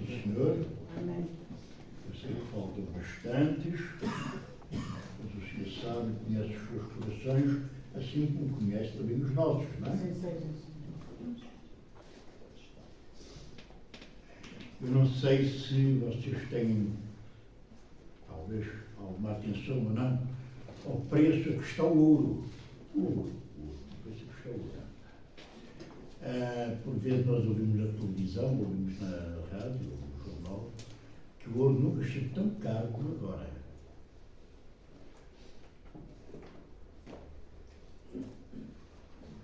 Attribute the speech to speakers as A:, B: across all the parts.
A: do Senhor.
B: Amém.
A: Eu sei que faltam bastantes, mas o Senhor sabe, conhece os seus corações, assim como conhece também os nossos, não é?
B: Assim seja.
A: Eu não sei se vocês têm, talvez, alguma atenção ou não, ao preço a que está o ouro. O preço a que está o ouro. Por vezes nós ouvimos na televisão, ouvimos na rádio, no jornal, que o ouro nunca esteve tão caro como agora.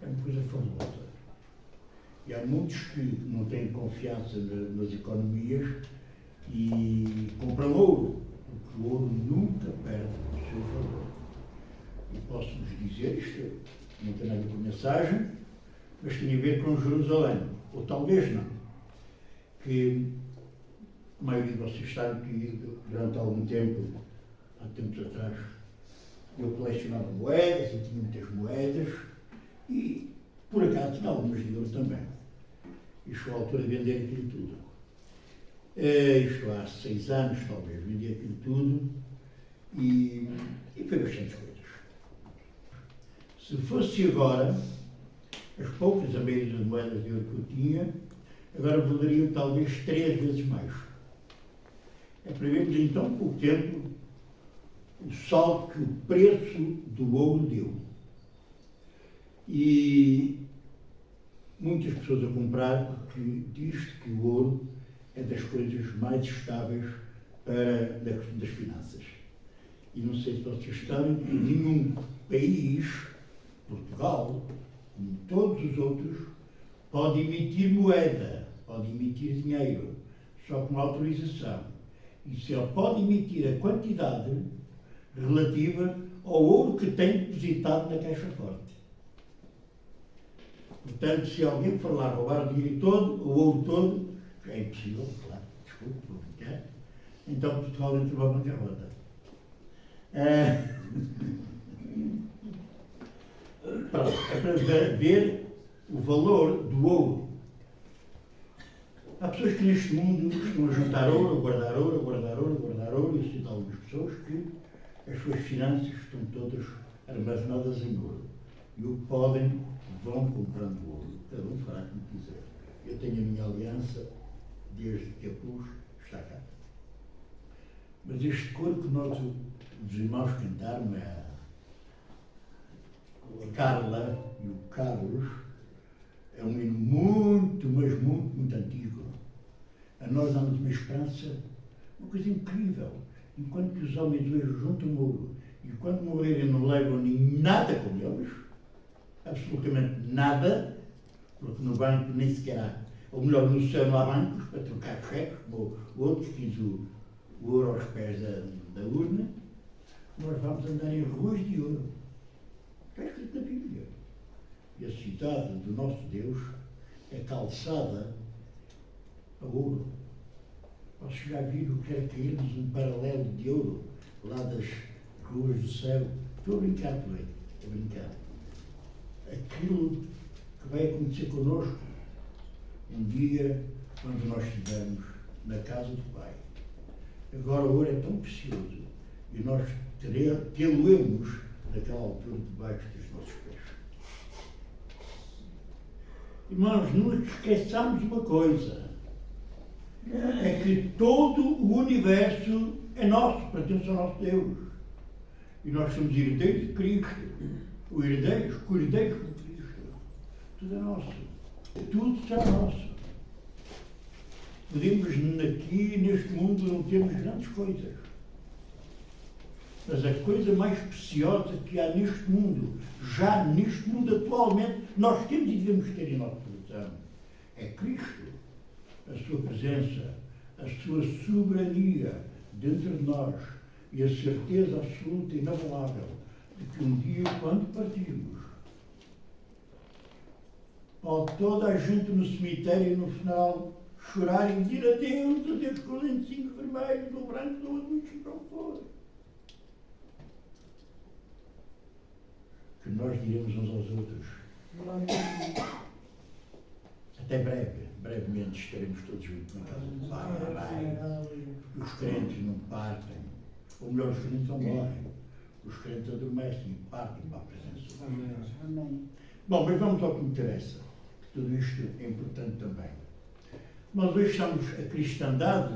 A: É uma coisa fabulosa. E há muitos que não têm confiança nas economias e compram ouro, porque o ouro nunca perde o seu valor. E posso-vos dizer, isto não tem nada a ver com a mensagem, mas tem a ver com Jerusalém, ou talvez não, que a maioria de vocês sabe que durante algum tempo, há tempos atrás, eu colecionava moedas e tinha muitas moedas e, por acaso, tinha algumas de ouro também. E chegou a altura de vender aquilo tudo. Isto há 6 anos, talvez, vendi aquilo tudo e foi bastantes coisas. Se fosse agora, as poucas, a maioria das moedas de ouro que eu tinha, agora valeriam talvez 3 vezes mais. É para vermos em tão pouco tempo o salto que o preço do ouro deu. E muitas pessoas a comprar porque diz que o ouro é das coisas mais estáveis para das finanças. E não sei se vocês sabem que nenhum país, Portugal, como todos os outros, pode emitir moeda, pode emitir dinheiro, só com autorização. E só pode emitir a quantidade relativa ao ouro que tem depositado na caixa forte. Portanto, se alguém for lá roubar o dinheiro todo, o ouro todo, já é impossível, claro, desculpe, vou brincar, então Portugal entra para a bancarrota. Pronto, é para ver o valor do ouro. Há pessoas que neste mundo estão a juntar ouro, a guardar ouro, a guardar ouro, a guardar ouro, e eu sinto algumas pessoas que as suas finanças estão todas armazenadas em ouro. E o que podem, vão comprando ouro. Cada um fará como quiser. Eu tenho a minha aliança desde que a pus, está cá. Mas este coro que nós, os irmãos cantaram, a Carla e o Carlos, é um hino muito, mas muito, muito antigo. A nós dá-nos uma esperança, uma coisa incrível. Enquanto que os homens hoje juntam ouro, e quando morrerem não levam nem nada com eles, absolutamente nada, porque no banco nem sequer há, ou melhor, no céu não há bancos para trocar cheques, como o outro que quis o ouro aos pés da urna, nós vamos andar em ruas de ouro. Está escrito na Bíblia. E a cidade do nosso Deus é calçada a ouro. Vocês já viram que é cair-nos um paralelo de ouro lá das ruas do céu? Estou a brincar por aí, estou a brincar. Aquilo que vai acontecer connosco um dia quando nós estivermos na casa do Pai. Agora o ouro é tão precioso e nós tê-lo-emos naquela altura debaixo dos nossos pés. Irmãos, não esqueçamos uma coisa, é que todo o universo é nosso, pertence ao nosso Deus. E nós somos herdeiros de Cristo, herdeiros de Cristo. Tudo é nosso. Tudo será nosso. Podemos aqui, neste mundo, não termos grandes coisas. Mas a coisa mais preciosa que há neste mundo, já neste mundo atualmente, nós temos e devemos ter em nosso coração, é Cristo, a sua presença, a sua soberania dentro de nós e a certeza absoluta e inabalável de que um dia, quando partirmos, pode toda a gente no cemitério, no final, chorar e dizer adeus com os lencinhos vermelhos, ou brancos, ou azuis, para o que for. Que nós diremos uns aos outros. Até brevemente estaremos todos juntos na casa do Pai. os crentes não partem, ou melhor, os crentes não morrem, os crentes adormecem e partem para a presença de Deus.
B: Amém.
A: Bom, mas vamos ao que me interessa, que tudo isto é importante também. Nós hoje estamos a cristandade,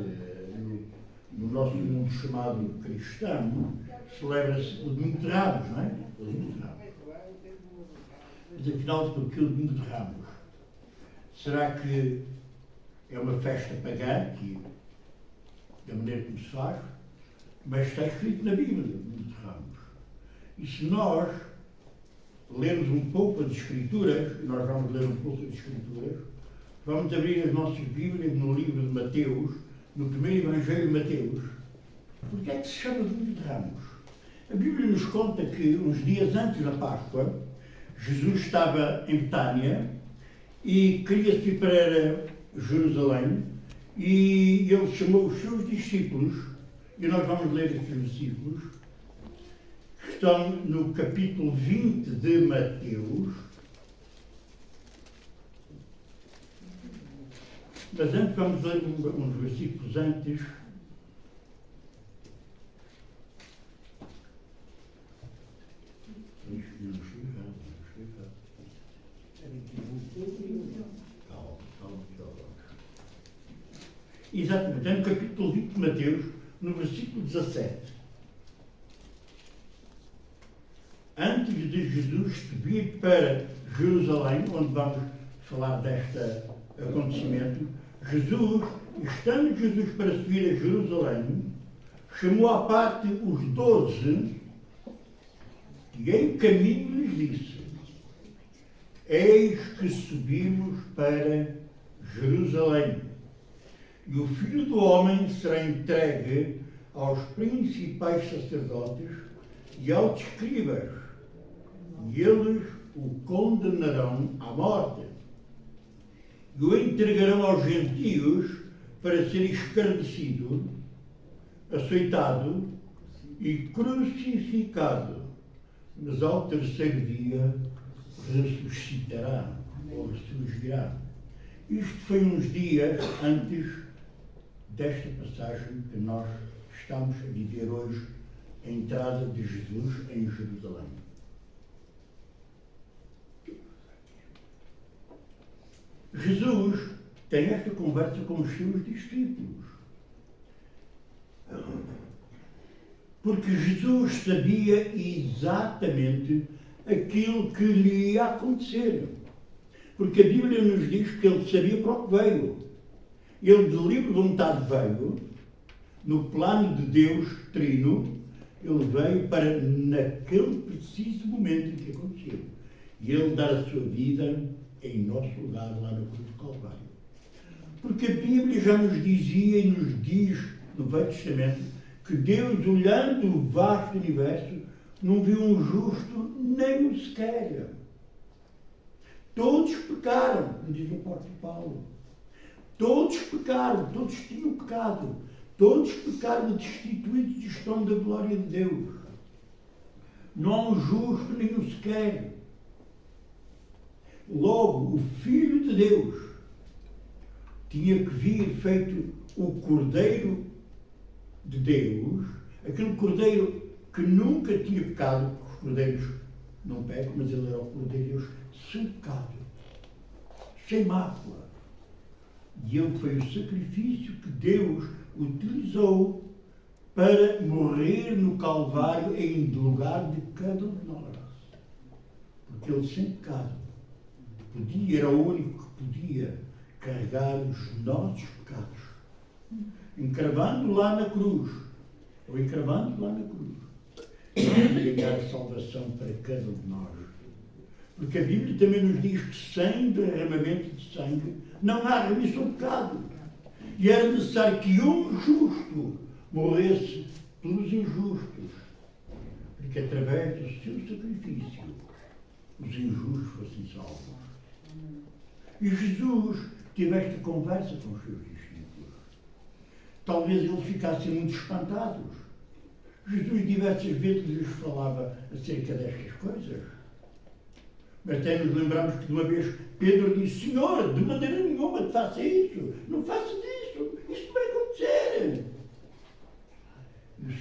A: no nosso mundo chamado cristão, celebra-se o Domingo de Ramos, não é? O Domingo de Ramos. Mas afinal, porquê o Domingo de Ramos? Será que é uma festa pagã, da maneira como se faz? Mas está escrito na Bíblia, o Domingo de Ramos. E se nós lermos um pouco as Escrituras, e nós vamos ler um pouco as Escrituras, vamos abrir as nossas Bíblias no livro de Mateus, no primeiro Evangelho de Mateus. Porquê é que se chama Domingo de Ramos? A Bíblia nos conta que, uns dias antes da Páscoa, Jesus estava em Betânia e queria-se ir para Jerusalém e ele chamou os seus discípulos, e nós vamos ler estes versículos, que estão no capítulo 20 de Mateus. Mas antes vamos ler uns versículos antes. Exatamente, é no capítulo 20 de Mateus, no versículo 17. Antes de Jesus subir para Jerusalém, onde vamos falar deste acontecimento, estando Jesus para subir a Jerusalém, chamou à parte os 12 e em caminho lhes disse: eis que subimos para Jerusalém, e o Filho do Homem será entregue aos principais sacerdotes e aos escribas, e eles o condenarão à morte, e o entregarão aos gentios para ser escarnecido, açoitado e crucificado, mas ao terceiro dia ressuscitará, ou ressurgirá. Isto foi uns dias antes desta passagem que nós estamos a viver hoje, a entrada de Jesus em Jerusalém. Jesus tem esta conversa com os seus discípulos. Porque Jesus sabia exatamente aquilo que lhe ia acontecer. Porque a Bíblia nos diz que ele sabia para o que veio. Ele de livre vontade veio, no plano de Deus trino, ele veio para, naquele preciso momento em que aconteceu, e ele dar a sua vida em nosso lugar lá na cruz do Calvário. Porque a Bíblia já nos dizia e nos diz no Velho Testamento que Deus, olhando o vasto universo, não viu um justo nem um sequer. Todos pecaram, como diz o apóstolo Paulo. Todos pecaram, todos tinham pecado. Todos pecaram e destituídos estão da glória de Deus. Não há um justo nem um sequer. Logo, o Filho de Deus tinha que vir feito o Cordeiro de Deus, aquele Cordeiro que nunca tinha pecado, porque os Cordeiros não pecam, mas ele era o Cordeiro de Deus sem pecado, sem mácula. E ele foi o sacrifício que Deus utilizou para morrer no Calvário em lugar de cada um de nós. Porque ele sem pecado podia, era o único que podia carregar os nossos pecados, encravando lá na cruz, ou encravando lá na cruz, e ganhar a salvação para cada um de nós. Porque a Bíblia também nos diz que sem derramamento de sangue não há remissão de pecado. E era necessário que um justo morresse pelos injustos, porque através do seu sacrifício os injustos fossem salvos. E Jesus teve esta conversa com os seus discípulos. Talvez eles ficassem muito espantados. Jesus diversas vezes lhes falava acerca destas coisas. Mas até nos lembramos que de uma vez Pedro disse: Senhor, de maneira nenhuma te faça isso, não faças isso, isso vai acontecer.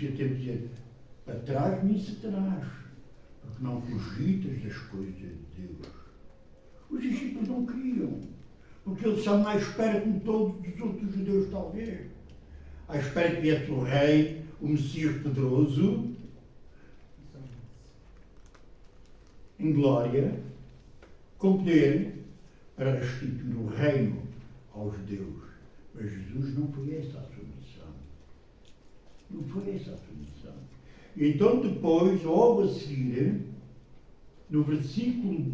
A: você tem que dizer, para trás nem Satanás, porque não cogitas das coisas de Deus. Os discípulos não queriam, porque eles estavam à espera, como todos os outros judeus, talvez, à espera que viesse o rei, o Messias poderoso, em glória, com poder, para restituir o reino aos judeus. Mas Jesus não foi essa a sua missão. Não foi essa a sua missão. E então depois, logo a seguir, no versículo...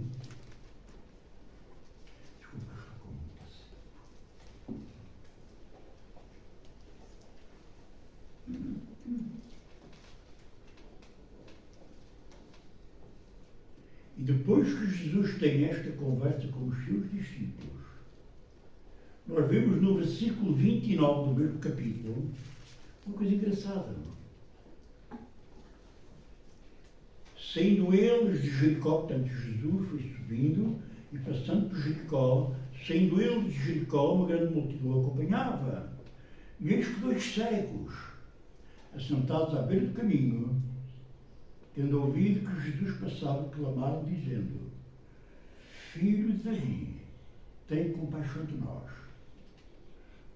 A: E depois que Jesus tem esta conversa com os seus discípulos, nós vemos no versículo 29 do mesmo capítulo uma coisa engraçada. Saindo eles de Jericó, portanto Jesus foi subindo e passando por Jericó, saindo eles de Jericó, uma grande multidão o acompanhava. E eis que dois cegos, assentados à beira do caminho, tendo ouvido que Jesus passava, clamaram, dizendo: Filho de Davi, tem compaixão de nós.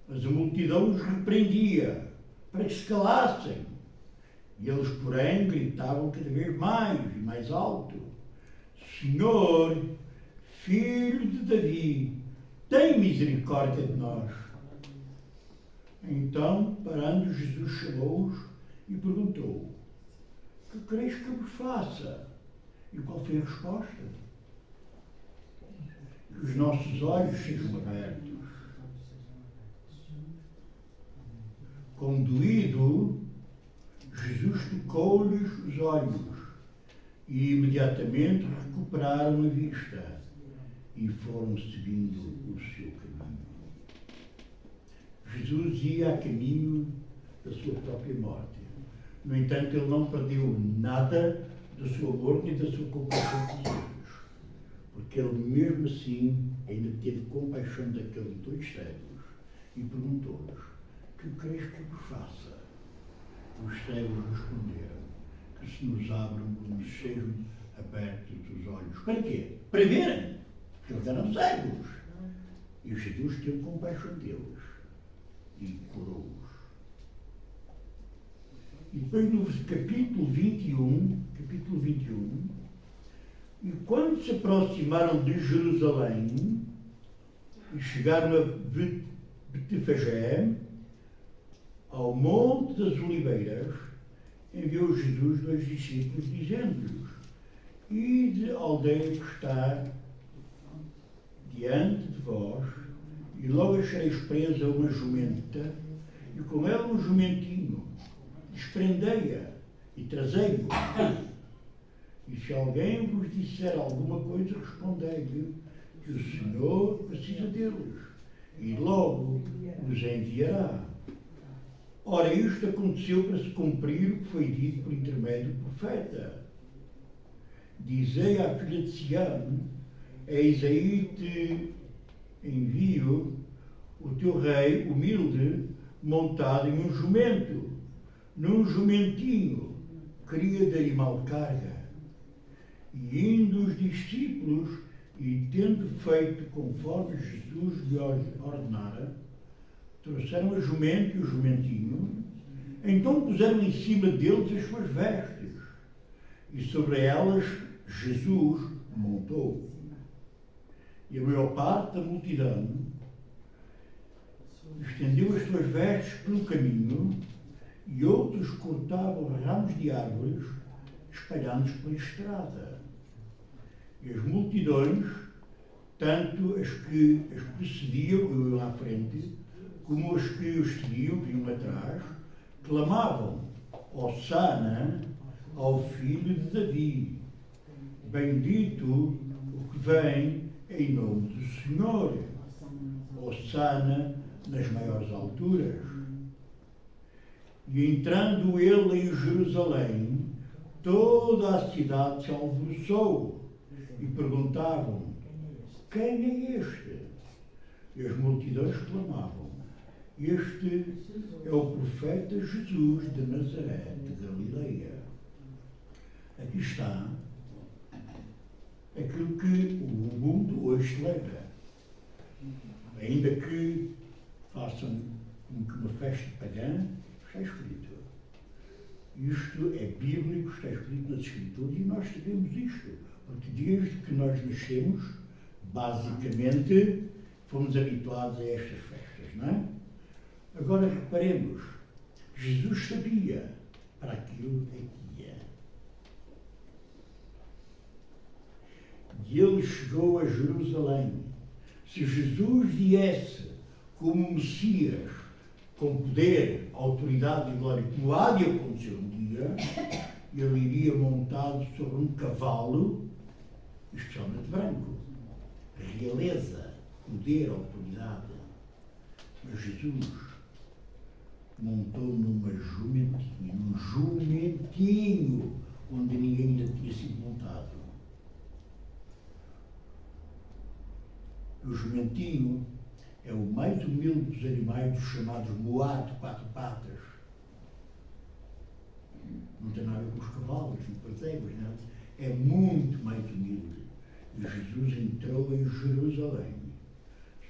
A: Mas a multidão os repreendia para que se calassem. E eles, porém, gritavam cada vez mais e mais alto: Senhor, Filho de Davi, tem misericórdia de nós. Então, parando, Jesus chamou-os e perguntou: Que quereis que eu vos faça? E qual foi a resposta? Que os nossos olhos sejam abertos. Conduído, Jesus tocou-lhes os olhos e imediatamente recuperaram a vista e foram seguindo o seu caminho. Jesus ia a caminho da sua própria morte. No entanto, ele não perdeu nada do seu amor nem da sua compaixão com os outros, porque ele mesmo assim ainda teve compaixão daqueles dois cegos e perguntou-lhes: Que quereis que eu vos faça? Os cegos responderam: Que se nos abram, que nos sejam abertos os olhos. Para quê? Para verem, porque eles eram cegos. E Jesus teve compaixão deles e curou-os. E depois no capítulo 21, e quando se aproximaram de Jerusalém e chegaram a Betfagé, ao Monte das Oliveiras, enviou Jesus dois discípulos, dizendo-lhes: Ide à aldeia que está diante de vós, e logo achareis presa uma jumenta, e com ela um jumentinho. Desprendei-a e trazei-o. E se alguém vos disser alguma coisa, respondei-lhe que o Senhor precisa deles, e logo os enviará. Ora, isto aconteceu para se cumprir o que foi dito por intermédio do profeta. Dizei à filha de Sião: Eis aí te envio o teu rei humilde, montado em um jumento, num jumentinho, cria de animal de carga. E indo os discípulos, e tendo feito conforme Jesus lhe ordenara, trouxeram a jumento e o jumentinho, então puseram em cima deles as suas vestes, e sobre elas Jesus montou. E a maior parte da multidão estendeu as suas vestes pelo caminho, e outros cortavam ramos de árvores, espalhando-os pela estrada. E as multidões, tanto as que as precediam, iam à frente, como as que os seguiam, vinham atrás, clamavam: Hossana ao filho de Davi, bendito o que vem em nome do Senhor, Hossana nas maiores alturas. E entrando ele em Jerusalém, toda a cidade se alvoroçou e perguntavam: Quem é este? E as multidões clamavam: Este é o profeta Jesus de Nazaré, de Galileia. Aqui está aquilo que o mundo hoje celebra. Ainda que façam como que uma festa pagã, está escrito. Isto é bíblico, está escrito nas Escrituras, e nós sabemos isto, porque desde que nós nascemos, basicamente, fomos habituados a estas festas, não é? Agora reparemos, Jesus sabia para aquilo que ia. E ele chegou a Jerusalém. Se Jesus viesse como Messias, com poder, autoridade e glória, como há de acontecer um dia, ele iria montado sobre um cavalo, especialmente branco. Realeza, poder, autoridade. Mas Jesus montou num jumentinho, onde ninguém ainda tinha sido montado. O jumentinho é o mais humilde dos animais, dos chamados moá de quatro patas. Não tem nada a ver com os cavalos, com as éguas, nada. É muito mais humilde. E Jesus entrou em Jerusalém,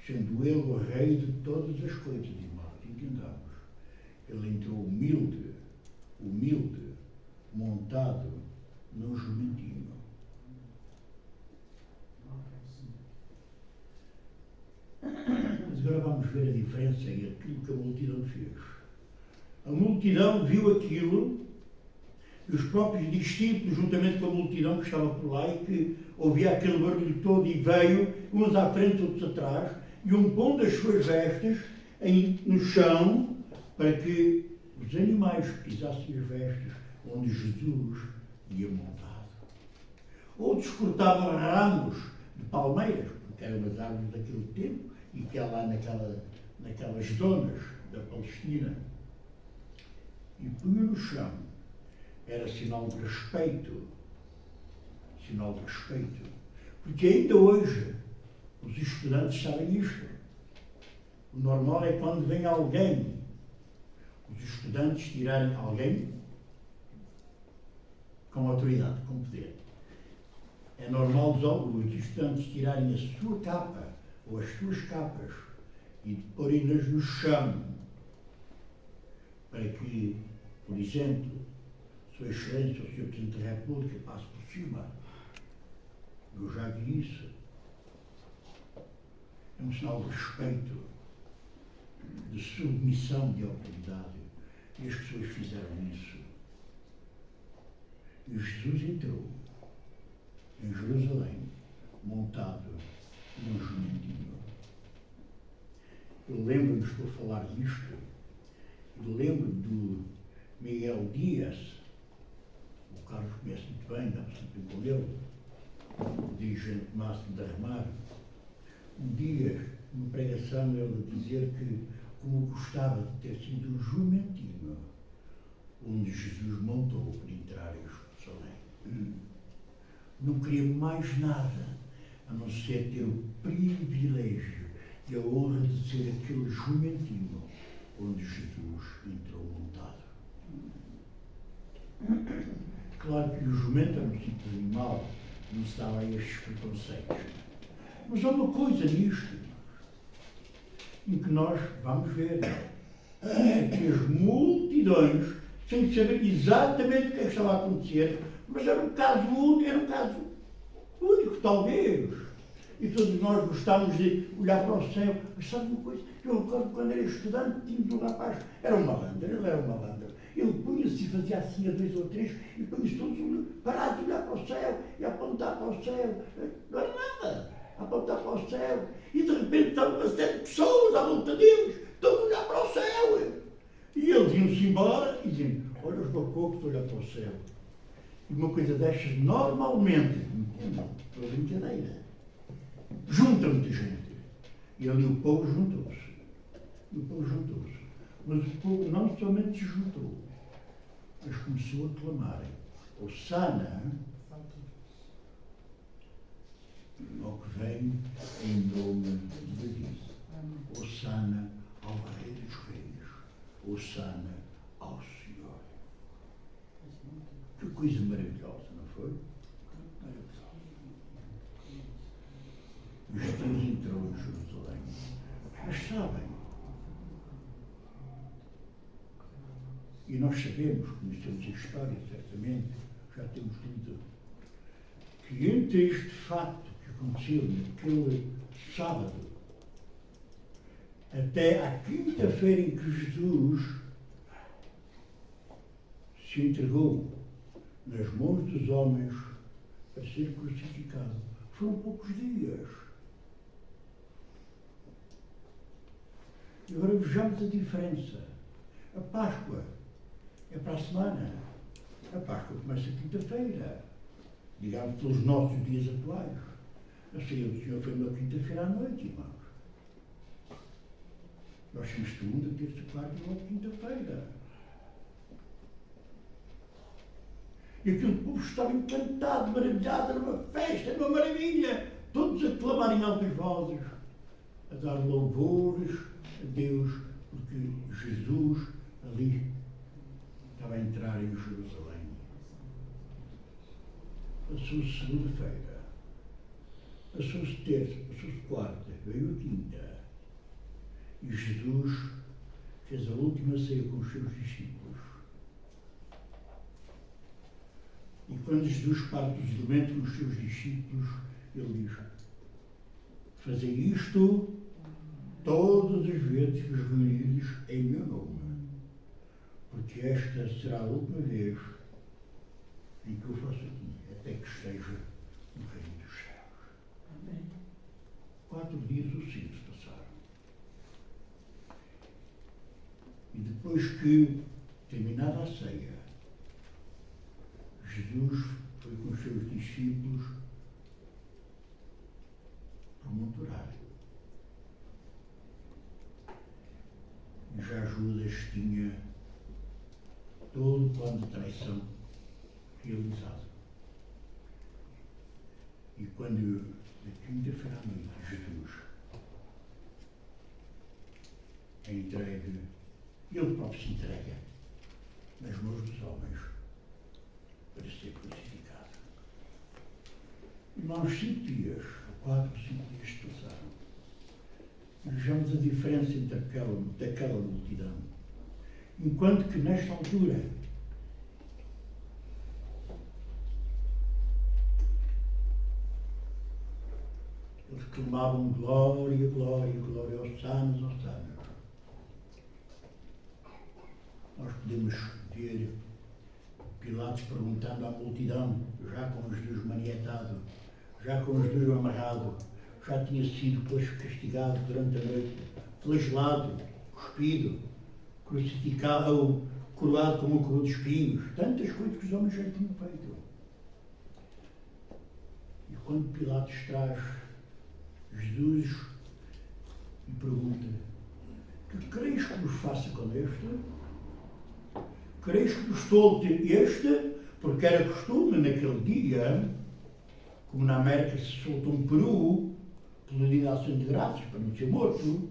A: sendo ele o rei de todas as coisas, irmãos, entendamos. Ele entrou humilde, montado num jumentinho. Mas agora vamos ver a diferença e aquilo que a multidão fez. A multidão viu aquilo, e os próprios discípulos, juntamente com a multidão que estava por lá e que ouvia aquele barulho todo, e veio, uns à frente, outros atrás, e pondo as suas vestes no chão, para que os animais pisassem as vestes onde Jesus ia montado. Outros cortavam ramos de palmeiras, porque eram as árvores daquele tempo, e que é lá naquelas zonas da Palestina, e punham no chão. Era sinal de respeito. Sinal de respeito. Porque ainda hoje os estudantes sabem isto. O normal é quando vem alguém, os estudantes tirarem alguém com autoridade, com poder. É normal os estudantes tirarem a sua capa ou as suas capas e porem-nas no chão, para que, por exemplo, Sua Excelência, o Sr. Presidente da República, passe por cima. Eu já vi isso. É um sinal de respeito, de submissão, de autoridade. E as pessoas fizeram isso. E Jesus entrou em Jerusalém, montado num jumentinho. Eu lembro-me, estou a falar disto, eu lembro do Miguel Dias, o Carlos conhece muito bem, dá sempre com ele, o dirigente máximo da Armar. Um dia, numa pregação, ele dizer que como gostava de ter sido um jumentinho onde Jesus montou para entrar em Jerusalém. Não queria mais nada a não ser ter o privilégio e a honra de ser aquele jumentinho onde Jesus entrou montado. Claro que o jumento era um tipo de animal, não se dava a estes preconceitos. Mas há uma coisa nisto, em que nós vamos ver, que as multidões, sem saber exatamente o que estava a acontecer, mas era um caso único, talvez. E todos nós gostávamos de olhar para o céu. Mas sabe uma coisa? Eu recordo quando era estudante, tínhamos um rapaz, era um malandro, ele era um malandro. Ele punha-se e fazia assim a 2 ou 3, e punha-se todos parados a olhar para o céu, e a apontar para o céu. Não era nada, a apontar para o céu. E de repente estavam uma série de pessoas à volta deles, todos a olhar para o céu. E eles iam-se embora e diziam, olha os bacocos a olhar para o céu. E uma coisa destas, normalmente, entendam, pela brincadeira, junta muita gente. E ali o povo juntou-se. Mas o povo não somente se juntou, mas começou a clamarem. Hosana, ao que vem em nome de Deus. Hosana ao Rei dos Reis, Hosanna ao Senhor. Que coisa maravilhosa, não foi? Jesus entrou em Jerusalém. Mas sabem, e nós sabemos, conhecemos a história, certamente, já temos lido, que entre este facto que aconteceu naquele sábado até à quinta-feira em que Jesus se entregou nas mãos dos homens para ser crucificado, foram poucos dias. E agora vejamos a diferença. A Páscoa é para a semana. A Páscoa começa quinta-feira, digamos pelos nossos dias atuais. A ceia do Senhor foi uma quinta-feira à noite, irmãos. Nós temos segunda, terça, quarta e uma quinta-feira. E aquele povo estava encantado, maravilhado, era uma festa, era uma maravilha. Todos a clamar em altas vozes, a dar louvores a Deus, porque Jesus ali estava a entrar em Jerusalém. Passou-se segunda-feira, passou-se terça, passou-se quarta, veio a quinta. E Jesus fez a última ceia com os seus discípulos. E quando Jesus parte dos elementos com os seus discípulos, ele diz: fazei isto todas as vezes que os reunidos em meu nome, porque esta será a última vez em que eu faço aqui, até que esteja no reino dos céus. Amém. 4 dias ou 5 se passaram. E depois que, terminada a ceia, Jesus foi com os seus discípulos para o Monte Orar. E já Judas tinha todo o plano de traição realizado. E quando, na quinta-feira à noite, Jesus é entregue, ele próprio se entrega nas mãos dos homens para ser crucificado. Irmãos, 5 dias, 4 ou 5 dias se passaram. Vejamos a diferença entre daquela multidão. Enquanto que nesta altura eles clamavam glória, glória, glória, Hosanna, Hosanna. Nós podemos ver Pilatos perguntando à multidão, já com os Jesus manietado, já com os Jesus amarrado, já tinha sido depois castigado durante a noite, flagelado, cuspido, crucificado, coroado com uma coroa de espinhos, tantas coisas que os homens já tinham feito. E quando Pilatos traz Jesus e pergunta: que quereis que vos faça com este? Quereis que vos solte este? Porque era costume naquele dia, como na América se solta um peru pelo dia da ação de graças para não ser morto,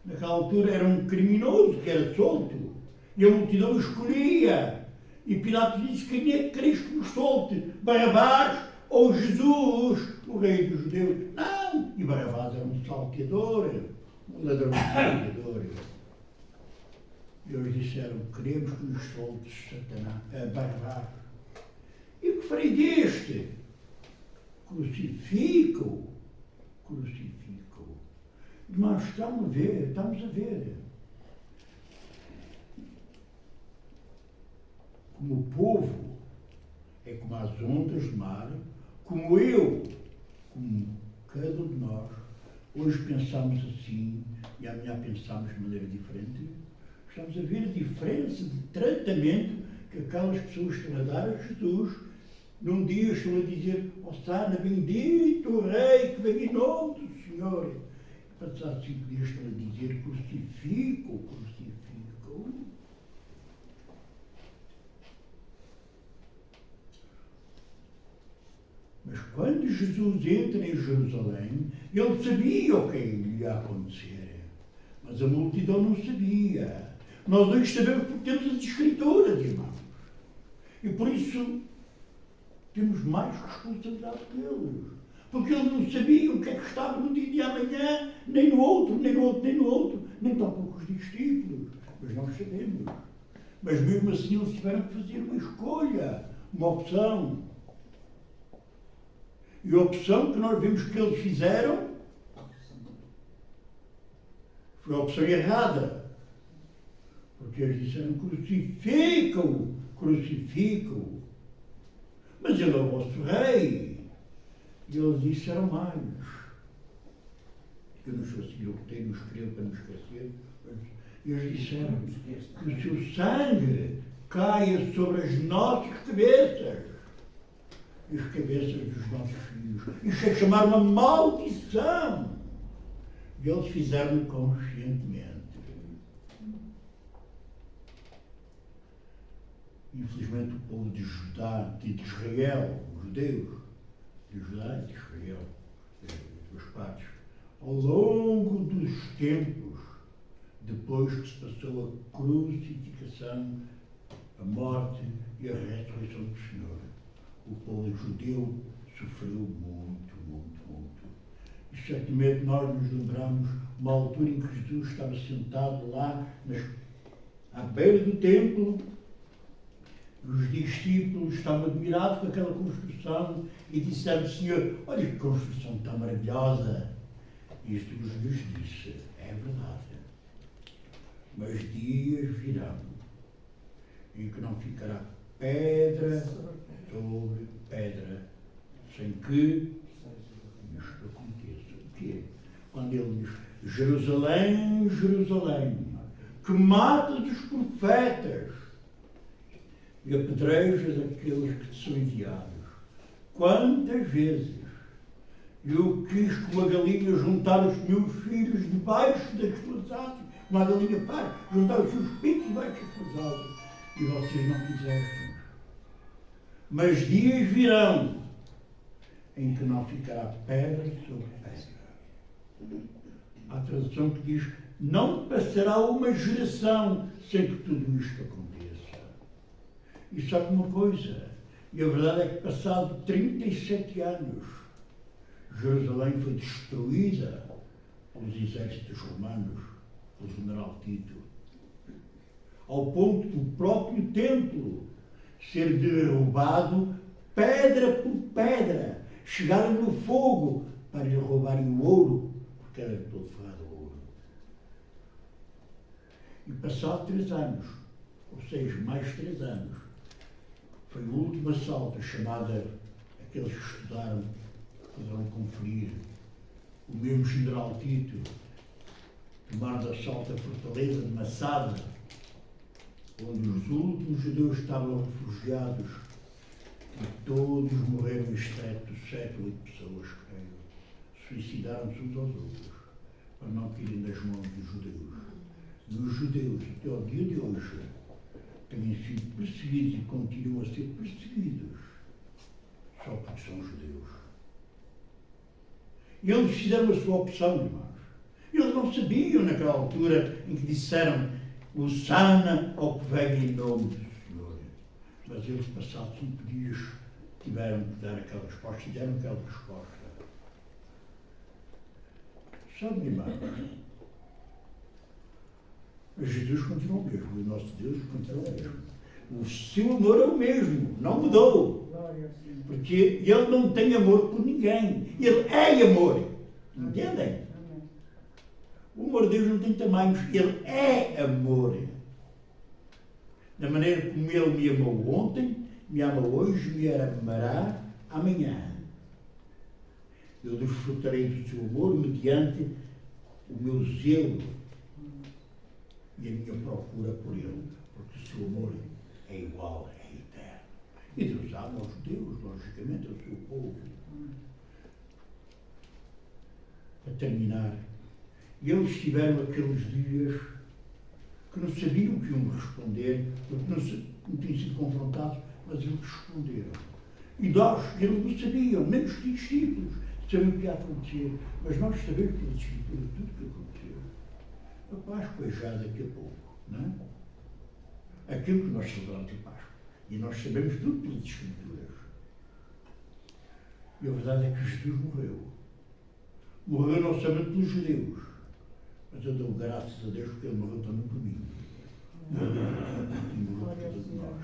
A: naquela altura era um criminoso que era solto e a multidão escolhia. E Pilatos disse: quem é que quereis que vos solte? Barrabás ou Jesus, o rei dos judeus? Não! E Barrabás era um salteador, um ladrão salteador. E eles disseram: queremos que nos soltes, Satanás, Barrabás. E o que farei deste? Crucifico. Mas estamos a ver. Como o povo é como as ondas do mar, como eu, como cada um de nós, hoje pensamos assim e amanhã pensamos de maneira diferente. Estamos a ver a diferença de tratamento que aquelas pessoas estão a dar a Jesus. Num dia estão a dizer: Hosanna, bendito o Rei que vem em nome do Senhor. Passados 5 dias estão a dizer: crucifico. Mas quando Jesus entra em Jerusalém, ele sabia o que lhe ia acontecer. Mas a multidão não sabia. Nós hoje sabemos porque temos as Escrituras, irmãos. E por isso temos mais responsabilidade que eles. Porque eles não sabiam o que é que estava no dia de amanhã, nem no outro, nem no outro, nem no outro, nem tampouco os discípulos. Mas nós sabemos. Mas mesmo assim eles tiveram que fazer uma escolha, uma opção. E a opção que nós vemos que eles fizeram foi a opção errada. Porque eles disseram: crucificam-o, crucificam-o. Mas ele é o vosso rei. E eles disseram mais. Eu não estou a seguir o que tenho, escrevo para não esquecer. Eles disseram que o seu sangue caia sobre as nossas cabeças e as cabeças dos nossos filhos. Isto é chamar uma maldição. E eles fizeram conscientemente. Infelizmente, o povo de Judá, de Israel, os judeus, de Judá e de Israel, dos partes, ao longo dos tempos, depois que se passou a crucificação, a morte e a ressurreição do Senhor, o povo judeu sofreu muito, muito, muito. E certamente nós nos lembramos uma altura em que Jesus estava sentado lá à beira do templo. Os discípulos estavam admirados com aquela construção e disseram: Senhor, olha que construção tão maravilhosa. E Jesus lhes disse: é verdade, mas dias virão em que não ficará pedra sobre pedra sem que isto aconteça. O quê? Quando ele diz: Jerusalém, Jerusalém, que matas os profetas e apedrejas aqueles que te são enviados. Quantas vezes eu quis, como a galinha, juntar os meus filhos debaixo das suas asas, como a galinha faz, juntar os seus pintos debaixo das suas asas, e vocês não quiseram. Mas dias virão em que não ficará pedra sobre pedra. Há tradução que diz: não passará uma geração sem que tudo isto aconteça. E sabe uma coisa, e a verdade é que passado 37 anos, Jerusalém foi destruída pelos exércitos romanos, pelo general Tito, ao ponto do próprio templo ser derrubado pedra por pedra. Chegaram no fogo para lhe roubarem o ouro, porque era todo ferrado o ouro. E passado 3 anos, ou seja, mais 3 anos, foi o último assalto, chamada, aqueles que estudaram, poderão conferir, o mesmo general Tito, tomar de assalto a fortaleza de Massada, onde os últimos judeus estavam refugiados, e todos morreram exceto 7 ou 8 pessoas, que suicidaram-se uns aos outros, para não caírem nas mãos dos judeus. E os judeus, até ao dia de hoje, têm sido perseguidos e continuam a ser perseguidos só porque são judeus. E eles fizeram a sua opção, irmãos. Eles não sabiam naquela altura em que disseram: Hosana ao que vem em nome do Senhor. Mas eles, passados 5 dias, tiveram que dar aquela resposta e deram aquela resposta. Sabe, irmãos? Mas Jesus continua o mesmo, o nosso Deus continua o mesmo. O seu amor é o mesmo, não mudou. Porque Ele não tem amor por ninguém. Ele é amor. Entendem? O amor de Deus não tem tamanhos. Ele é amor. Da maneira como Ele me amou ontem, me ama hoje, me amará amanhã. Eu desfrutarei do seu amor mediante o meu zelo e a minha procura por Ele, porque o seu amor é igual, é eterno. E Deus ama aos judeus, logicamente, ao seu povo. Para terminar, eles tiveram aqueles dias que não sabiam o que iam responder, porque não tinham sido confrontados, mas eles responderam. E nós, eles não sabiam, nem os discípulos sabiam o que ia acontecer, mas nós sabemos pelas Escrituras tudo o que aconteceu. A Páscoa é já daqui a pouco, não é? Aquilo que nós celebramos de Páscoa. E nós sabemos tudo pelas Escrituras. E a verdade é que Jesus morreu. Morreu não somente pelos judeus, mas eu dou graças a Deus porque Ele morreu também por mim. Morreu por todos nós.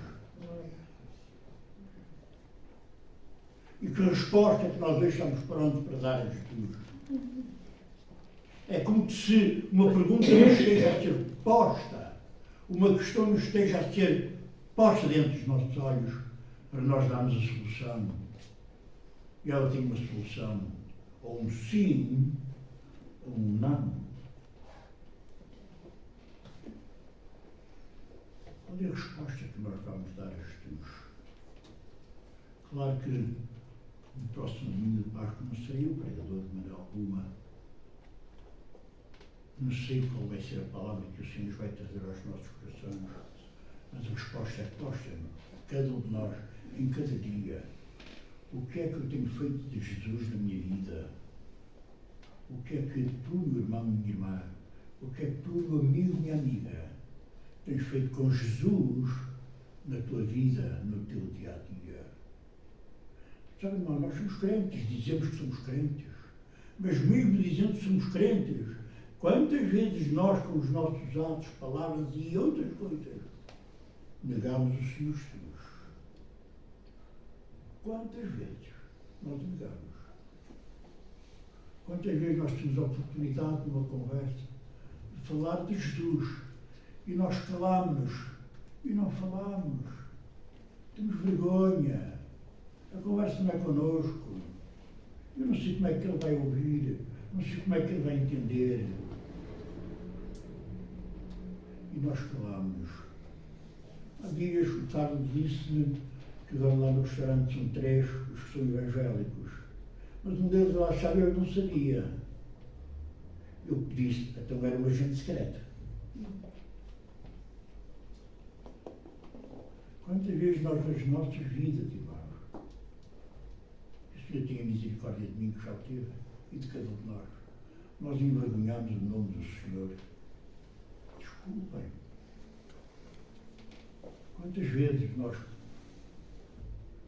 A: E que resposta que nós hoje estamos prontos para dar a Jesus? É como se uma pergunta nos esteja a ser posta, uma questão nos esteja a ser posta dentro dos nossos olhos para nós darmos a solução. E ela tem uma solução, ou um sim, ou um não. Qual é a resposta que nós vamos dar a Jesus? Claro que no próximo domingo de Páscoa não serei o pregador de maneira alguma. Não sei qual vai ser a palavra que o Senhor nos vai trazer aos nossos corações, mas a resposta é posta, cada um de nós, em cada dia. O que é que eu tenho feito de Jesus na minha vida? O que é que tu, meu irmão, minha irmã, o que é que tu, meu amigo, minha amiga, tens feito com Jesus na tua vida, no teu dia-a-dia? Sabe, irmão, nós somos crentes, dizemos que somos crentes, mas mesmo dizendo que somos crentes, quantas vezes nós, com os nossos atos, palavras e outras coisas, negamos o Senhor Jesus? Quantas vezes nós negamos? Quantas vezes nós temos a oportunidade, numa conversa, de falar de Jesus e nós calamos e não falamos? Temos vergonha. A conversa não é connosco. Eu não sei como é que ele vai ouvir, não sei como é que ele vai entender. E nós calamos. Há dias o Carlos disse-me que agora lá no restaurante são 3 os que são evangélicos. Mas um deles lá achava, eu não sabia. Eu disse, então era um agente secreto. Quantas vezes nós, nas nossas vidas, irmãos, que o Senhor tenha misericórdia de mim, que já o teve, e de cada um de nós envergonhamos o nome do Senhor. Desculpem. Quantas vezes nós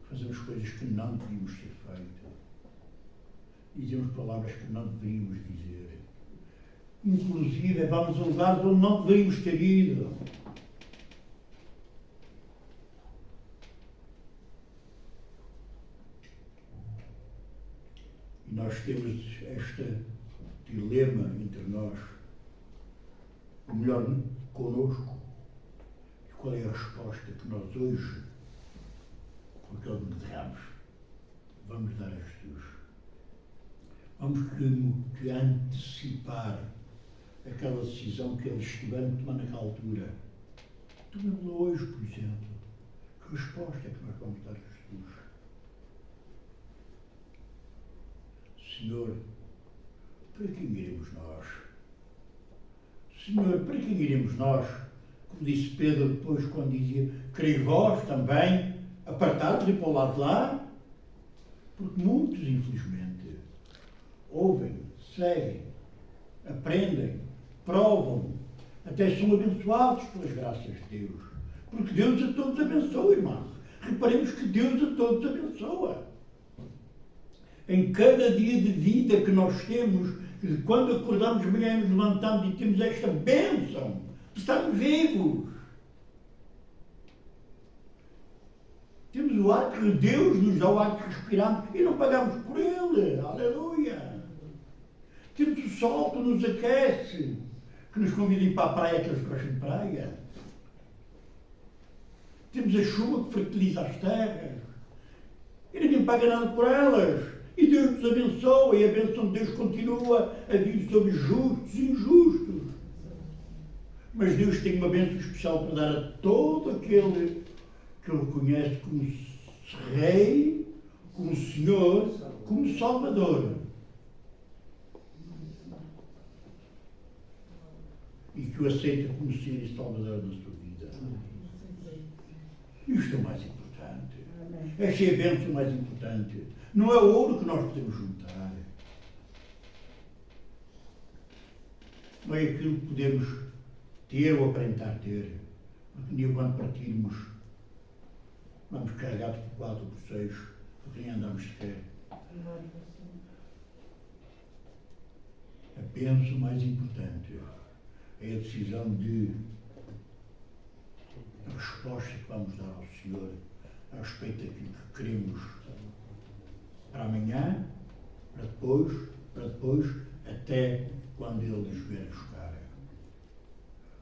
A: fazemos coisas que não devíamos ter feito? Dizemos palavras que não deveríamos dizer. Inclusive, vamos a lugares onde não deveríamos ter ido. E nós temos este dilema entre nós. O melhor connosco. E qual é a resposta que nós hoje, porque ele me derramos, vamos dar a Jesus? Vamos que antecipar aquela decisão que eles estiveram tomando naquela altura. Tomemos-la hoje, por exemplo. Que resposta é que nós vamos dar a Jesus? Senhor, para quem iremos nós? Senhor, para quem iremos nós? Como disse Pedro depois, quando dizia, quereis vós também apartar-vos e para o lado de lá? Porque muitos, infelizmente, ouvem, seguem, aprendem, provam, até são abençoados pelas graças de Deus. Porque Deus a todos abençoa, irmãos. Reparemos que Deus a todos abençoa. Em cada dia de vida que nós temos, quando acordamos de manhã e nos levantamos e temos esta bênção de estarmos vivos. Temos o ar que Deus nos dá, o ar que respiramos e não pagamos por ele. Aleluia! Temos o sol que nos aquece, que nos convida a ir para a praia, aqueles que gostam de praia. Temos a chuva que fertiliza as terras. E ninguém paga nada por elas. E Deus nos abençoa, e a bênção de Deus continua a vir sobre justos e injustos. Mas Deus tem uma bênção especial para dar a todo aquele que o reconhece como Rei, como Senhor, como Salvador. E que o aceita como Senhor e Salvador na sua vida. Isto é o mais importante. Esta é a bênção mais importante. Não é o ouro que nós podemos juntar. não é aquilo que podemos ter ou aparentar ter. Porque um dia, quando partirmos, vamos carregados por 4 ou por 6, porque nem andamos sequer. Apenas o mais importante é a decisão a resposta que vamos dar ao Senhor a respeito daquilo que queremos para amanhã, para depois, até quando Ele nos vier buscar.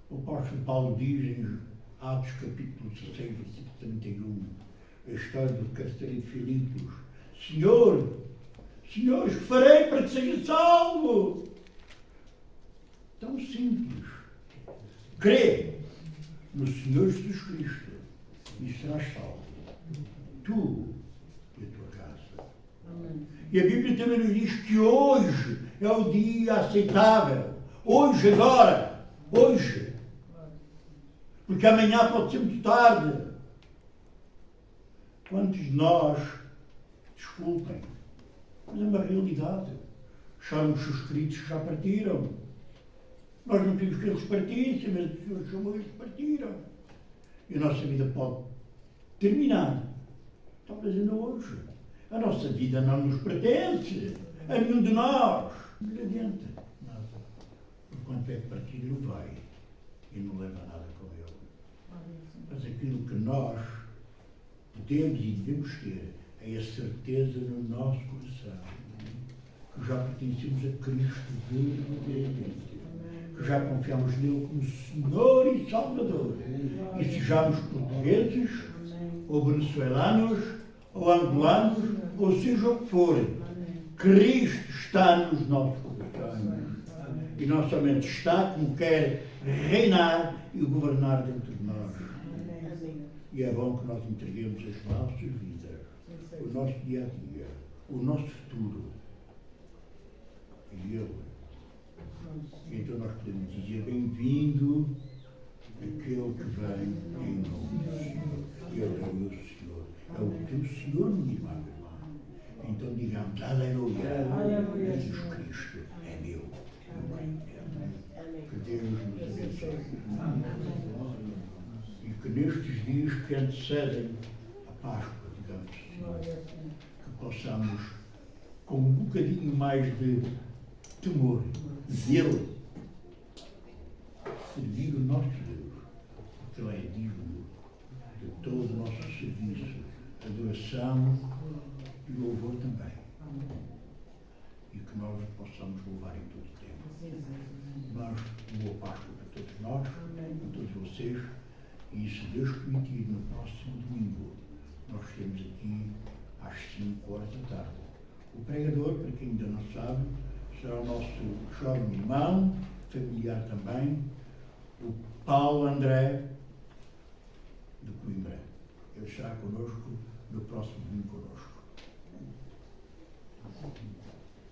A: O apóstolo Paulo diz em Atos capítulo 16, versículo 31, a história do carcereiro de Filipos: Senhor, que farei para que seja salvo? Tão simples. Crê no Senhor Jesus Cristo e serás salvo. Tu e a tua casa. Amém. E a Bíblia também nos diz que hoje é o dia aceitável. Hoje, agora. Hoje. Porque amanhã pode ser muito tarde. Quantos de nós, desculpem, mas é uma realidade, chamamos os queridos que já partiram. Nós não queríamos que eles partissem, mas o Senhor chamou eles que partiram. E a nossa vida pode terminar. Talvez ainda hoje. A nossa vida não nos pertence. A nenhum de nós. Não adianta nada. Enquanto é que partir, ele vai. E não leva nada com ele. Mas aquilo que nós podemos e devemos ter é a certeza no nosso coração que já pertencemos a Cristo verdadeiramente. Que já confiamos nele como Senhor e Salvador. E sejamos portugueses, ou venezuelanos, ou angolanos, ou seja o que for, Cristo está nos nossos corações. E não somente está, como quer reinar e governar dentro de nós. E é bom que nós entreguemos as nossas vidas, o nosso dia a dia, o nosso futuro. E Ele. Então nós podemos dizer: bem-vindo aquele que vem em nome do Senhor. Ele é o meu Senhor. É o teu Senhor, minha irmã, meu irmão. Então digamos: aleluia. Jesus Cristo é meu. Que Deus nos abençoe. E que nestes dias que antecedem a Páscoa, digamos assim, que possamos, com um bocadinho mais de temor, zelo, servir o nosso Deus, porque Ele é digno de todo o nosso serviço, adoração e louvor também. E que nós possamos louvar em todo o tempo. Mas, boa Páscoa para todos nós, para todos vocês, e se Deus permitir, no próximo domingo, nós estaremos aqui às 5 horas da tarde. O pregador, para quem ainda não sabe, será o nosso jovem irmão, familiar também, o Paulo André de Coimbra. Ele estará connosco no próximo domingo connosco.